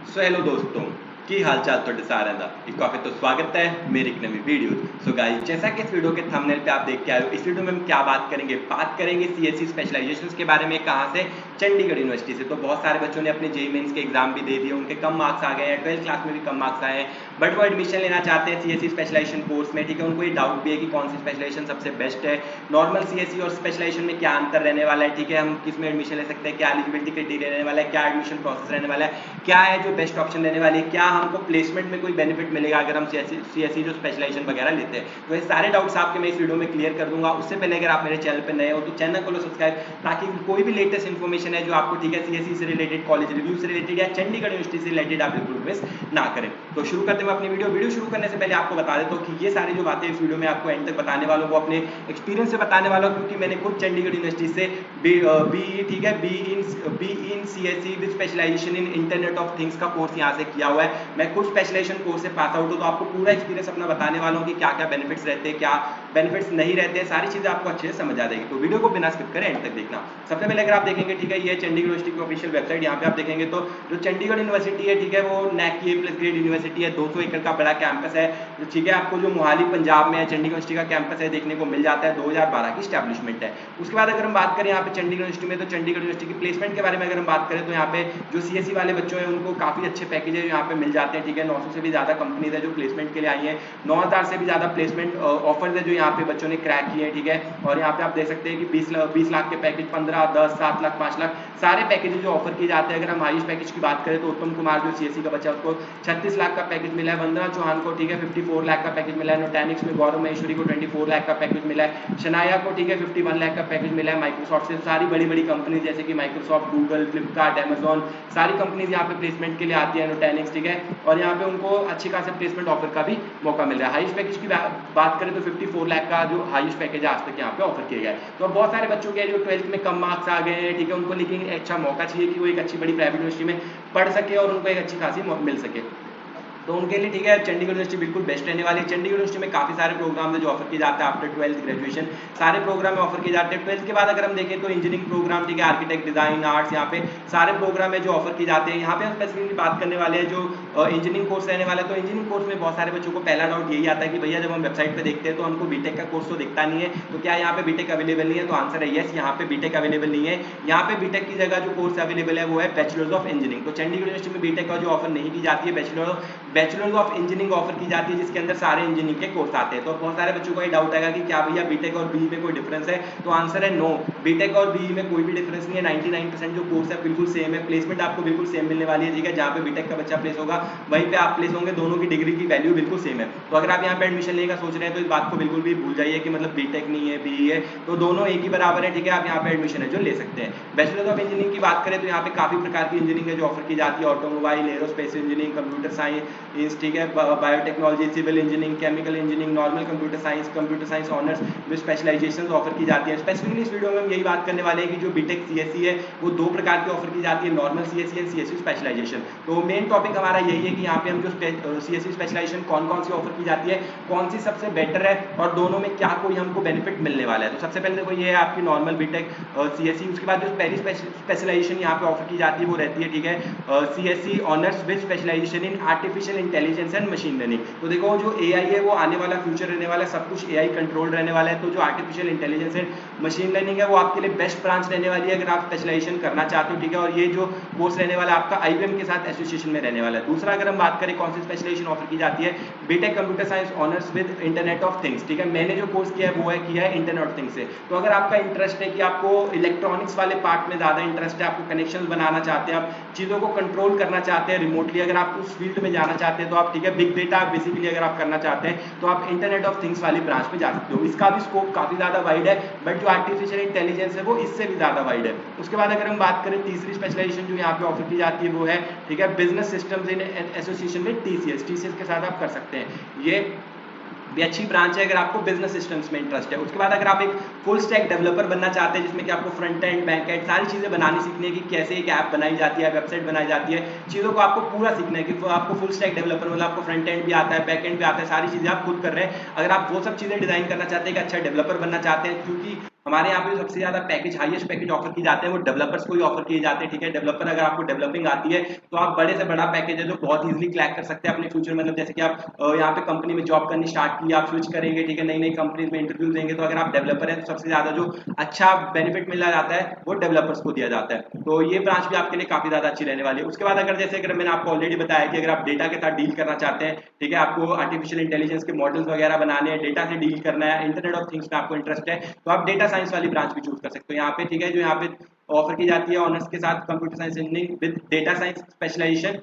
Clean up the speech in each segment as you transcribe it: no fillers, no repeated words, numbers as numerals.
So hello दोस्तों की हालचाल तो सारा दा एक काफी तो स्वागत है मेरी एक नवी वीडियो। सो गाइस, जैसा कि इस वीडियो के थंबनेल पे आप देख के आए हो, इस वीडियो में हम क्या बात करेंगे सीएससी स्पेशलाइजेशंस के बारे में। कहाँ से? चंडीगढ़ यूनिवर्सिटी से। तो बहुत सारे बच्चों ने अपने जेई मेंस के एग्जाम भी दे दिए, उनके कम मार्क्स आ गए हैं, 12th क्लास में भी कम मार्क्स आए हैं, बट वो एडमिशन लेना चाहते हैं सीएससी स्पेशलाइजेशन कोर्स में। ठीक है, उनको ये डाउट भी है कि कौन सी स्पेशलाइजेशन सबसे बेस्ट है, नॉर्मल सीएससी और स्पेशलाइजेशन में क्या अंतर रहने वाला है। ठीक है, हम किस में एडमिशन ले सकते हैं, क्या एलिजिबिलिटी क्राइटेरिया रहने वाला है, क्या एडमिशन प्रोसेस रहने वाला है, क्या है जो बेस्ट ऑप्शन रहने वाली है, क्या हमको प्लेसमेंट में कोई बेनिफिट मिलेगा अगर हम सीएससी जो स्पेशलाइजेशन वगैरह लेते हैं। तो ये सारे डाउट्स आपके मैं इस वीडियो में क्लियर कर दूंगा। उससे पहले अगर आप मेरे चैनल पर नए हो तो चैनल को लो सब्सक्राइब, ताकि कोई भी लेटेस्ट इन्फॉर्मेशन है जो आपको, ठीक है, सीएससी से रिलेटेड, कॉलेज रिव्यू से रिलेटेड या चंडीगढ़ यूनिवर्सिटी से रिलेटेड आप बिल्कुल मिस ना करें। तो शुरू करते हैं अपनी वीडियो शुरू करने से पहले आपको बता देता हूँ कि ये सारी जो बातें इस वीडियो में आपको एंड तक बताने वाला हूँ वो अपने एक्सपीरियंस से बताने वाला हूँ, क्योंकि मैंने खुद चंडीगढ़ यूनिवर्सिटी से ठीक है, B in CSC with specialisation in internet of things का कोर्स यहाँ से किया हुआ है। मैं खुद स्पेशलाइजेशन कोर्स से पास आउट हूँ, तो आपको पूरा एक्सपीरियंस अपना बताने वाला हूँ कि क्या क्या बेनिफिट्स रहते हैं, क्या बेनिफिट्स नहीं रहते हैं, सारी चीजें आपको अच्छे से समझ आ जाएगी। तो वीडियो को बिना स्किप करें एंड तक देखना। सबसे पहले अगर आप देखेंगे, ठीक है, ये चंडीगढ़ यूनिवर्सिटी की ऑफिशियल वेबसाइट, यहाँ पे आप देखेंगे तो जो चंडीगढ़ यूनिवर्सिटी है, ठीक है, वो नैक की प्लस ग्रेड यूनिवर्सिटी है, 200 एकड़ का बड़ा कैंपस है। ठीक है, आपको जो मोहाली पंजाब में है चंडीगढ़ यूनिवर्सिटी का कैंपस है देखने को मिल जाता है, 2012 की स्टैब्लिशमेंट है। उसके बाद अगर हम बात करें यहाँ पे चंडीगढ़ यूनिवर्सिटी में, तो चंडीगढ़ यूनिवर्सिटी की प्लेसमेंट के बारे में अगर हम बात करें तो यहाँ पे जो सीएससी वाले बच्चों हैं उनको काफी अच्छे पैकेजेस यहाँ पे मिल जाते हैं। ठीक है, 900 से भी ज्यादा कंपनीज है जो प्लेसमेंट के लिए आई है, 9000 से भी ज्यादा प्लेसमेंट ऑफर्स है जो यहाँ पे बच्चों ने क्रैक किए हैं। ठीक है, और यहाँ पे आप देख सकते हैं कि 20 लाख के पैकेज, 15, 10, 7 लाख, 5 लाख सारे पैकेजेस जो ऑफर किए जाते हैं। अगर हम हाईएस्ट पैकेज की बात करें तो उत्तम कुमार जो सीएससी का बच्चा, उसको 36 लाख का पैकेज मिला है, वंदना चौहान को, ठीक है, 54 लाख का पैकेज मिला है, नोटैनिक्स में गौरव महेश्वरी को 24 लाख का पैकेज मिला है, शनाया को, ठीक है, 51 लाख का पैकेज मिला है माइक्रोसॉफ्ट से। सारी बड़ी बड़ी कंपनी जैसे कि माइक्रोसॉफ्ट, गूगल, फ्लिपकार्ट, अमेजॉन, सारी कंपनीज यहाँ पे प्लेसमेंट के लिए आती है, नोटैनिक्स। ठीक है, और यहाँ पे उनको अच्छी खासे प्लेसमेंट ऑफर का भी मौका मिल रहा है। हाईएस्ट पैकेज की बात करें तो 54 लाख का जो हाईएस्ट पैकेज आज तक यहाँ पे ऑफर किया गया है। तो बहुत सारे बच्चों के जो 12th में कम मार्क्स आ गए हैं, ठीक है, उनको लेकिन अच्छा मौका चाहिए कि वो एक अच्छी बड़ी प्राइवेट यूनिवर्सिटी में पढ़ सके और उनको एक अच्छी खासी मिल सके, तो उनके लिए, ठीक है, चंडीगढ़ यूनिवर्सिटी बिल्कुल बेस्ट रहने वाली है। चंडीगढ़ यूनिवर्सिटी में काफी सारे प्रोग्राम है जो ऑफर किए जाते हैं आफ्टर 12th ग्रेजुएशन, सारे प्रोग्राम में ऑफर किए जाते हैं। 12th के बाद अगर हम देखें तो इंजीनियरिंग प्रोग्राम, ठीक है, आर्किटेक्ट, डिजाइन, आर्ट्स, यहाँ पे सारे प्रोग्राम है जो ऑफर किए जाते हैं। यहाँ पे हम स्पेसिफिकली बात करने वाले हैं जो इंजीनियरिंग कोर्स रहने वाला है। तो इंजीनियरिंग कोर्स में बहुत सारे बच्चों को पहला डाउट यही आता है कि भैया जब हम वेबसाइट पे देखते हैं तो हमको बीटेक का कोर्स तो दिखता नहीं है, तो क्या यहाँ पे बीटेक अवेलेबल नहीं है? तो आंसर है यस, यहाँ पे बीटेक अवेलेबल नहीं है। यहाँ पे बीटेक की जगह जो कोर्स अवेलेबल है वो है बैचलर्स ऑफ इंजीनियरिंग। तो चंडीगढ़ यूनिवर्सिटी में बीटेक का जो ऑफर नहीं की जाती है, बैचलर्स ऑफ इंजीनियरिंग ऑफर की जाती है, जिसके अंदर सारे इंजीनियरिंग के कोर्स आते हैं। तो बहुत सारे बच्चों को ये डाउट आएगा कि क्या भैया बीटेक और बीई में कोई डिफरेंस है? तो आंसर है नो, बीटेक और बीई में कोई भी डिफरेंस नहीं है। 99% जो कोर्स है बिल्कुल सेम है, प्लेसमेंट आपको बिल्कुल सेम मिलने वाली है। ठीक है, जहाँ पे बीटेक का बच्चा प्लेस होगा वहीं पे आप प्लेस होंगे, दोनों की डिग्री की वैल्यू बिल्कुल सेम है। तो अगर आप यहाँ पे एडमिशन लेने का सोच रहे हैं तो इस बात को बिल्कुल भी भूल जाइए कि मतलब बीटेक नहीं है, बीई है, तो दोनों एक ही बराबर है। ठीक है, आप यहाँ पे एडमिशन है जो ले सकते हैं। बैचलर्स ऑफ इंजीनियरिंग की बात करें तो यहाँ पे काफी प्रकार की इंजीनियरिंग है जो ऑफर की जाती है, automobile, aerospace engineering, computer science, ठीक है, biotechnology, civil engineering, chemical engineering, normal computer science honours में स्पेशलाइजेशन ऑफर की जाती है। स्पेसिफिकली इस वीडियो में हम यही बात करने वाले हैं कि जो बीटेक सीएससी है वो दो प्रकार की ऑफर की जाती है, normal CSC and CSC specialisation. तो मेन टॉपिक हमारा यही है कि यहाँ पे हम जो सीएससी स्पेशलाइजेशन कौन कौन सी ऑफर की जाती है, कौन सी सबसे बेटर है और दोनों में क्या कोई हमको बेनिफिट मिलने वाला है। तो सबसे पहले देखो, ये है आपकी नॉर्मल बीटेक सीएससी। उसके बाद जो पहली स्पेशलाइजेशन यहाँ पे ऑफर की जाती है वो रहती है, ठीक है, CSC honours with specialisation in artificial intelligence and machine learning. तो देखो जो एआई है वो आने वाला फ्यूचर रहने वाला है, सब कुछ एआई कंट्रोल रहने वाला है। तो जो artificial intelligence and machine learning है वो आपके लिए बेस्ट ब्रांच रहने वाली है अगर आप स्पेशलाइजेशन करना चाहते हो। ठीक है, और ये जो कोर्स रहने वाला है आपका आईबीएम के साथ एसोसिएशन में रहने वाला है। दूसरा अगर हम बात करें कौन सी स्पेशलाइजेशन ऑफर की जाती है, BTech computer science honours with internet of things. ठीक है, मैंने जो कोर्स किया है वो है किया है इंटरनेट ऑफ थिंग्स से। तो अगर आपका इंटरेस्ट है कि आपको इलेक्ट्रॉनिक्स वाले पार्ट में ज्यादा इंटरेस्ट है, आपको कनेक्शन बनाना चाहते हैं, आप चीजों को कंट्रोल करना चाहते हैं रिमोटली, अगर आप उस फील्ड में जाना चाहते हैं तो आप, ठीक है, बिग डेटा बेसिकली अगर आप करना चाहते हैं तो आप इंटरनेट ऑफ थिंग्स वाली ब्रांच में जा सकते हो। इसका भी स्कोप काफी ज्यादा वाइड है, बट जो आर्टिफिशियल इंटेलिजेंस है वो इससे भी ज्यादा वाइड है। उसके बाद अगर हम बात करें तीसरी स्पेशलाइजेशन जो यहाँ पे ऑफर की जाती है वो है, ठीक है, business systems in association with TCS के साथ आप कर सकते हैं। ये भी अच्छी ब्रांच है अगर आपको बिजनेस सिस्टम्स में इंटरेस्ट है। उसके बाद अगर आप एक फुल स्टैक डेवलपर बनना चाहते हैं जिसमें कि आपको फ्रंट एंड, बैक एंड सारी चीजें बनानी सीखनी है कि कैसे एक ऐप बनाई जाती है, वेबसाइट बनाई जाती है, चीजों को आपको पूरा सीखना है कि आपको फुल स्टैक डेवलपर मतलब आपको फ्रंट एंड भी आता है, बैक एंड भी आता है, सारी चीजें आप खुद कर रहे हैं। अगर आप वो सब चीजें डिजाइन करना चाहते हैं, कि अच्छा डेवलपर बनना चाहते हैं, क्योंकि हमारे यहाँ पे सबसे ज्यादा पैकेज, हाईएस्ट पैकेज ऑफर की जाते हैं वो डेवलपर्स को ही ऑफर किए जाते हैं, ठीक है। डेवलपर अगर आपको डेवलपिंग आती है तो आप बड़े से बड़ा पैकेज है जो बहुत इजीली क्रैक कर सकते हैं अपने फ्यूचर, मतलब जैसे कि आप यहाँ पे कंपनी में जॉब करनी स्टार्ट की, आप स्विच करेंगे, ठीक है, नई नई कंपनीज में इंटरव्यू देंगे, तो अगर आप डेवलपर हैं तो सबसे ज्यादा जो अच्छा बेनिफिट मिला जाता है वो डेवलपर्स को दिया जाता है। तो ये ब्रांच भी आपके लिए काफी ज्यादा अच्छी रहने वाली है। उसके बाद अगर जैसे अगर मैंने आपको ऑलरेडी बताया कि अगर आप डेटा के साथ डील करना चाहते हैं, ठीक है, आपको आर्टिफिशियल इंटेलिजेंस के मॉडल्स वगैरह बनाने हैं, डेटा से डील करना है, इंटरनेट ऑफ थिंग्स में आपको इंटरेस्ट है, तो आप डेटा साइंस वाली ब्रांच भी चूज कर सकते हो यहाँ पे, ठीक है, जो यहाँ पे ऑफर की जाती है ऑनर्स के साथ computer science engineering with data science specialisation,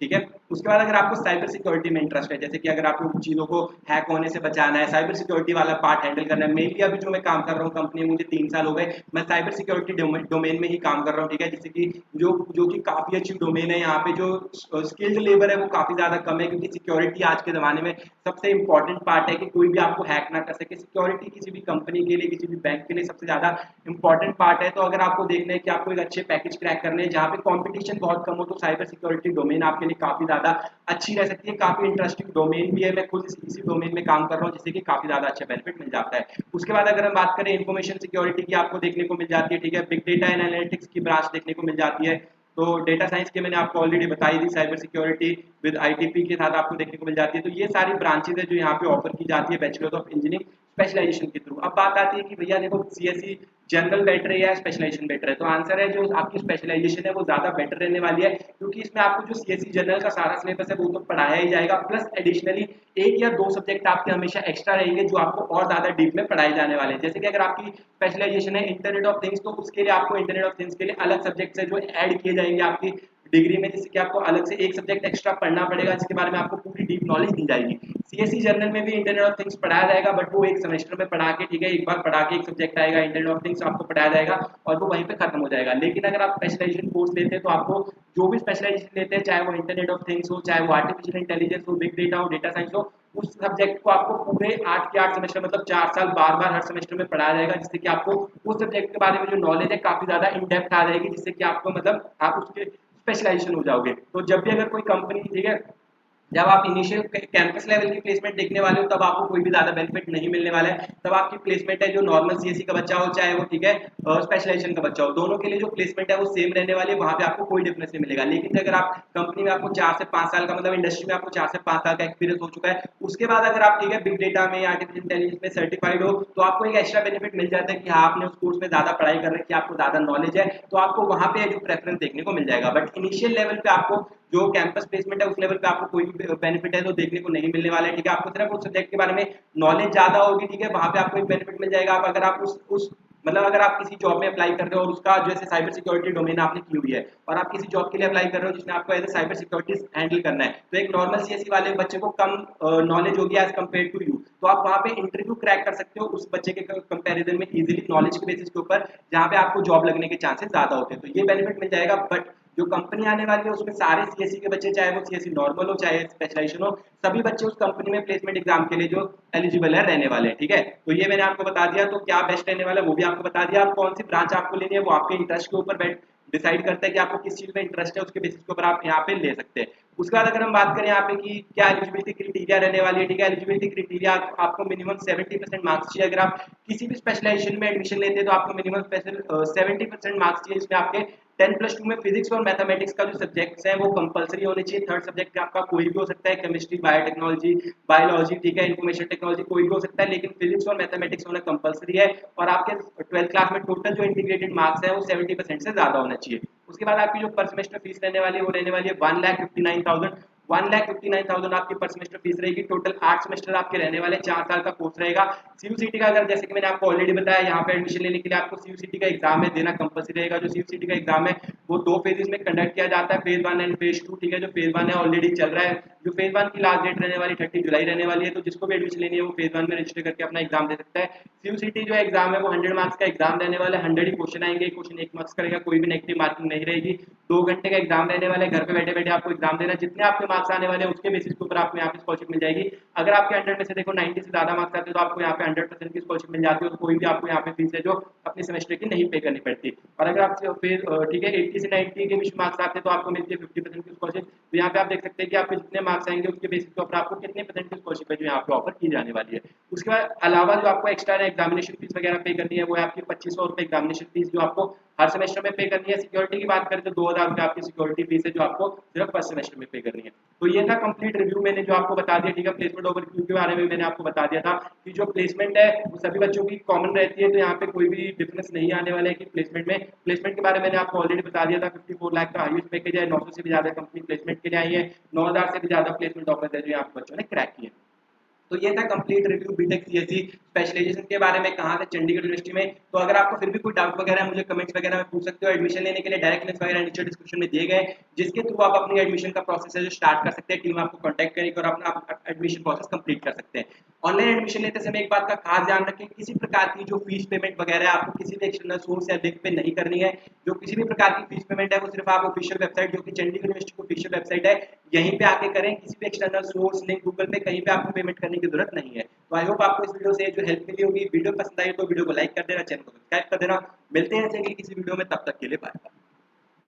ठीक है। उसके बाद अगर आपको साइबर सिक्योरिटी में इंटरेस्ट है, जैसे कि अगर आपको चीजों को हैक होने से बचाना है, साइबर सिक्योरिटी वाला पार्ट हैंडल करना है, मेनली अभी जो मैं काम कर रहा हूँ कंपनी में, मुझे 3 साल हो गए, मैं साइबर सिक्योरिटी डोमेन में ही काम कर रहा हूँ, ठीक है, जिससे कि जो कि काफी अच्छी डोमेन है। यहाँ पे जो स्किल्ड लेबर है वो काफी ज्यादा कम है, क्योंकि सिक्योरिटी आज के जमाने में सबसे इंपॉर्टेंट पार्ट है कि कोई भी आपको हैक ना कर सके। सिक्योरिटी किसी भी कंपनी के लिए, किसी भी बैंक के लिए सबसे ज्यादा इंपॉर्टेंट पार्ट है। तो अगर आपको देखना है कि आपको एक अच्छे पैकेज क्रैक करने हैं जहाँ पे कॉम्पिटिशन बहुत कम हो, तो साइबर सिक्योरिटी डोमेन आपके लिए काफी ज्यादा अच्छी रह सकती है, काफी इंटरेस्टिंग डोमेन भी है। मैं खुद इसी डोमेन में काम कर रहा हूँ, जिससे कि काफी ज्यादा अच्छा बेनिफिट मिल जाता है। उसके बाद अगर हम बात करें इन्फॉर्मेशन सिक्योरिटी की, आपको देखने को मिल जाती है, ठीक है, बिग डेटा एंड एनालिटिक्स की ब्रांच देखने को मिल जाती है। तो डेटा साइंस के मैंने आपको ऑलरेडी बताई थी, साइबर सिक्योरिटी विद आईटीपी के साथ आपको देखने को मिल जाती है। तो ये सारी ब्रांचेज है जो यहाँ पे ऑफर की जाती है बैचलर ऑफ इंजीनियरिंग स्पेशलाइजेशन के थ्रू। अब बात आती है कि भैया देखो सीएससी जनरल बेटर है या स्पेशलाइजेशन बेटर है, तो आंसर है जो आपकी स्पेशलाइजेशन है वो ज्यादा बेटर रहने वाली है, क्योंकि इसमें आपको जो सीएससी जनरल का सारा सिलेबस है वो तो पढ़ाया ही जाएगा, प्लस एडिशनली 1 या 2 सब्जेक्ट आपके हमेशा एक्स्ट्रा रहेंगे जो आपको और ज्यादा डीप में पढ़ाए जाने वाले हैं। जैसे कि अगर आपकी स्पेशलाइजेशन है इंटरनेट ऑफ थिंग्स, तो उसके लिए आपको इंटरनेट ऑफ थिंग्स के लिए अलग सब्जेक्ट है जो ऐड किए जाएंगे आपकी डिग्री में, जिससे कि आपको अलग से एक सब्जेक्ट एक्स्ट्रा पढ़ना पड़ेगा, जिसके बारे में आपको पूरी डीप नॉलेज दी जाएगी। सीएससी जर्नल में भी इंटरनेट ऑफ थिंग्स पढ़ाया जाएगा, बट वो एक सेमेस्टर में पढ़ा के, ठीक है, एक बार पढ़ा के एक सब्जेक्ट आएगा इंटरनेट ऑफ थिंग्स आपको पढ़ाया जाएगा और वो वहीं पे खत्म हो जाएगा। लेकिन अगर आप स्पेशलाइजेशन कोर्स लेते हैं तो आपको जो भी स्पेशलाइजेशन लेते हैं, चाहे वो इंटरनेट ऑफ थिंग्स हो, चाहे वो आर्टिफिशियल इंटेलिजेंस हो, बिग डेटा हो, डेटा साइंस हो, उस सब्जेक्ट को आपको पूरे 8 के 8 सेमेस्टर मतलब 4 साल बार बार हर सेमेस्टर में पढ़ाया जाएगा, जिससे कि आपको उस सब्जेक्ट के बारे में जो नॉलेज है काफी ज्यादा इन डेप्थ आ जाएगी, जिससे कि आपको मतलब आप उसके स्पेशलाइजेशन हो जाओगे। तो जब भी अगर कोई कंपनी, ठीक है, जब आप इनिशियल कैंपस लेवल की प्लेसमेंट देखने वाले हो तब आपको कोई भी ज्यादा बेनिफिट नहीं मिलने वाला है। तब आपकी प्लेसमेंट है जो नॉर्मल सीएससी का बच्चा हो, चाहे वो, ठीक है, स्पेशलाइजेशन का बच्चा हो, दोनों के लिए जो प्लेसमेंट है वो सेम रहने वाली है, वहां पे आपको कोई डिफरेंस नहीं मिलेगा। लेकिन अगर आप कंपनी में आपको 4 से 5 साल का मतलब इंडस्ट्री में आपको 4 से 5 साल का एक्सपीरियंस हो चुका है, उसके बाद अगर आप, ठीक है, बिग डेटा में या आर्टिफिशियल इंटेलिजेंस में सर्टिफाइड हो, तो आपको एक एक्स्ट्रा बेनिफिट मिल जाता है कि हाँ आपने उस कोर्स में ज्यादा पढ़ाई कर रखी है, आपको ज्यादा नॉलेज है, तो आपको वहां पे जो प्रेफरेंस देखने को मिल जाएगा। बट इनिशियल लेवल पे आपको जो कैंपस प्लेसमेंट है उस लेवल पे आपको कोई भी बेनिफिट है तो देखने को नहीं मिलने वाला है, ठीक है। आपको सिर्फ उस सब्जेक्ट के बारे में नॉलेज ज्यादा होगी, ठीक है, वहां पे आपको एक बेनिफिट मिल जाएगा। आप अगर आप उस मतलब अगर आप किसी जॉब में अप्लाई कर रहे हो और उसका जैसे साइबर सिक्योरिटी डोमेन आपने की हुई है और आप किसी जॉब के लिए अप्लाई कर रहे हो जिसमें आपको as a cyber security handle करना है, तो एक नॉर्मल सीएससी वाले बच्चे को कम नॉलेज होगी एज कम्पेयर टू यू, तो आप वहां पे इंटरव्यू क्रैक कर सकते हो उस बच्चे के कंपैरिजन में इजीली नॉलेज के बेसिस के ऊपर, जहां पे आपको जॉब लगने के चांसेस ज्यादा होते हैं। तो ये बेनिफिट मिल जाएगा। बट जो कंपनी आने वाली है उसमें सारे सीएससी के बच्चे, चाहे वो सीएससी नॉर्मल हो चाहे स्पेशलाइजेशन हो, सभी बच्चे उस कंपनी में प्लेसमेंट एग्जाम के लिए जो एलिजिबल है रहने वाले हैं, ठीक है। तो ये मैंने आपको बता दिया। तो क्या बेस्ट रहने वाला है वो भी आपको बता दिया। आप कौन सी ब्रांच आपको लेनी है वो आपके इंटरेस्ट के ऊपर डिसाइड करता है कि आपको किस चीज में इंटरेस्ट है, उसके बेसिस के ऊपर आप यहाँ पे ले सकते हैं। उसके बाद अगर हम बात करें यहाँ पे कि क्या एलिजिबिलिटी क्राइटेरिया रहने वाली है, ठीक है, एलिजिबिलिटी क्राइटेरिया आपको मिनिमम 70% मार्क्स चाहिए। अगर आप किसी भी स्पेशलाइजेशन में एडमिशन लेते हैं तो आपको मिनिमम 70% मार्क्स चाहिए, इसमें आपके 10+2 में फिजिक्स और मैथमेटिक्स का जो सब्जेक्ट्स हैं वो कंपलसरी होने चाहिए। थर्ड सब्जेक्ट आपका कोई भी हो सकता है, केमिस्ट्री, बायोटेक्नोलॉजी, बायोलॉजी, ठीक है, इन्फॉर्मेशन टेक्नोलॉजी, कोई भी हो सकता है, लेकिन फिजिक्स और मैथमेटिक्स होना कंपलसरी है। और आपके 12th क्लास में टोटल जो इंटीग्रेटेड मार्क्स है वो 70% से ज्यादा होना चाहिए। उसके बाद आपकी जो पर सेमेस्टर फीस रहने वाली है वो रहने वाली है 1,59,000 आपकी पर सेमेस्टर फीस रहेगी। टोटल 8 सेमेस्टर आपके रहने वाले, 4 साल का कोर्स रहेगा। सीयूसीटी का अगर जैसे कि मैंने आपको ऑलरेडी बताया, यहाँ पे एडमिशन लेने के लिए आपको सीयूसीटी का एग्जाम है देना कंपलसरी रहेगा। जो सीयूसीटी का एग्जाम है वो 2 फेजेस में कंडक्ट किया जाता है, फेज 1 एंड फेज 2, ठीक है। जो फेज 1 है ऑलरेडी चल रहा है, जो फेज 1 की लास्ट डेट रहने वाली 30 जुलाई रहने वाली है। तो जिसको भी एडमिशन लेनी है वो फेज 1 में रजिस्टर करके अपना एग्जाम दे सकता है। सीयूसीटी जो एग्जाम है वो 100 मार्क्स का एग्जाम रहने वाला है, 100 ही क्वेश्चन आएंगे, क्वेश्चन 1 मार्क्स करेगा, कोई भी नेगेटिव मार्किंग नहीं रहेगी। 2 घंटे का एग्जाम रहने वाला है, घर पे बैठे बैठे आपको एग्जाम देना, जितने आपके मार्क्स आने वाले हैं उसके बेसिस के ऊपर आपको यहाँ पे स्कॉलरशिप मिल जाएगी। अगर आपके 100 में से देखो 90 से ज्यादा मार्क्स आते हैं तो आपको यहाँ पे 100% की स्कॉलरशिप मिल जाती है, तो कोई भी आपको यहाँ पे फीस है जो अपने सेमेस्टर की नहीं पे करनी पड़ती। और अगर आप फिर, ठीक है, 80 से 90 के बीच मार्क्स आते हैं तो आपको मिलती है 50% की स्कॉलरशिप। तो यहाँ पे आप देख सकते हैं कि आपके जितने मार्क्स आएंगे उसके बेसिस के ऊपर आपको कितने % की स्कॉलरशिप है जो यहाँ पे ऑफर की जाने वाली है। उसके बाद अलावा जो आपको एक्स्ट्रा एग्जामिनेशन फीस वगैरह पे करनी है वो है आपकी 2500 रुपये एग्जामिनेशन फीस जो आपको हर सेमेस्टर में पे करनी है। सिक्योरिटी की बात करें तो 2000 रुपये आपकी सिक्योरिटी फीस है जो आपको सिर्फ फर्स्ट सेमेस्टर में पे करनी है। तो ये था कंप्लीट रिव्यू मैंने जो आपको बता दिया, ठीक है। प्लेसमेंट ओवरव्यू के बारे में मैंने आपको बता दिया था कि जो प्लेसमेंट है वो सभी बच्चों की कॉमन रहती है, तो यहाँ पे कोई भी डिफरेंस नहीं आने वाला है कि प्लेसमेंट के बारे में मैंने आपको ऑलरेडी बता दिया था। 54 लाख का हाईएस्ट पैकेज है, 900 से भी ज्यादा कंपनी प्लेसमेंट के लिए आई है, 9000 से भी ज्यादा प्लेसमेंट ऑफर है जो यहाँ पे बच्चों ने क्रैक किए। तो ये था complete review BTech CSC specialisation के बारे में, कहाँ से चंडीगढ़ यूनिवर्सिटी में। तो अगर आपको फिर भी कोई डाउट वगैरह है मुझे कमेंट्स वगैरह में पूछ सकते हो। एडमिशन लेने के लिए डायरेक्ट लिंक्स वगैरह नीचे डिस्क्रिप्शन में दिए गए, जिसके थ्रू आप अपनी एडमिशन का प्रोसेस है जो स्टार्ट कर सकते हैं। टीम आपको कॉन्टैक्ट करेगी और अपना एडमिशन प्रोसेस कंप्लीट कर सकते हैं। ऑनलाइन एडमिशन लेते समय एक बात का खास ध्यान रखें, किसी प्रकार की जो फीस पेमेंट वगैरह आपको किसी भी एक्सटर्नल सोर्स या लिंक पे नहीं करनी है। जो किसी भी प्रकार की फीस पेमेंट है वो सिर्फ आप ऑफिशियल वेबसाइट जो कि चंडीगढ़ यूनिवर्सिटी की ऑफिशियल वेबसाइट है यहीं पे आके करें। किसी भी एक्सटर्नल सोर्स लिंक गूगल पे कहीं पे आपको पेमेंट करने की जरूरत नहीं है। तो आई होप आपको इस वीडियो से जो हेल्प मिली होगी। वीडियो पसंद आई तो वीडियो को लाइक कर देना, चैनल को सब्सक्राइब कर देना। मिलते हैं किसी वीडियो में, तब तक के लिए बाय।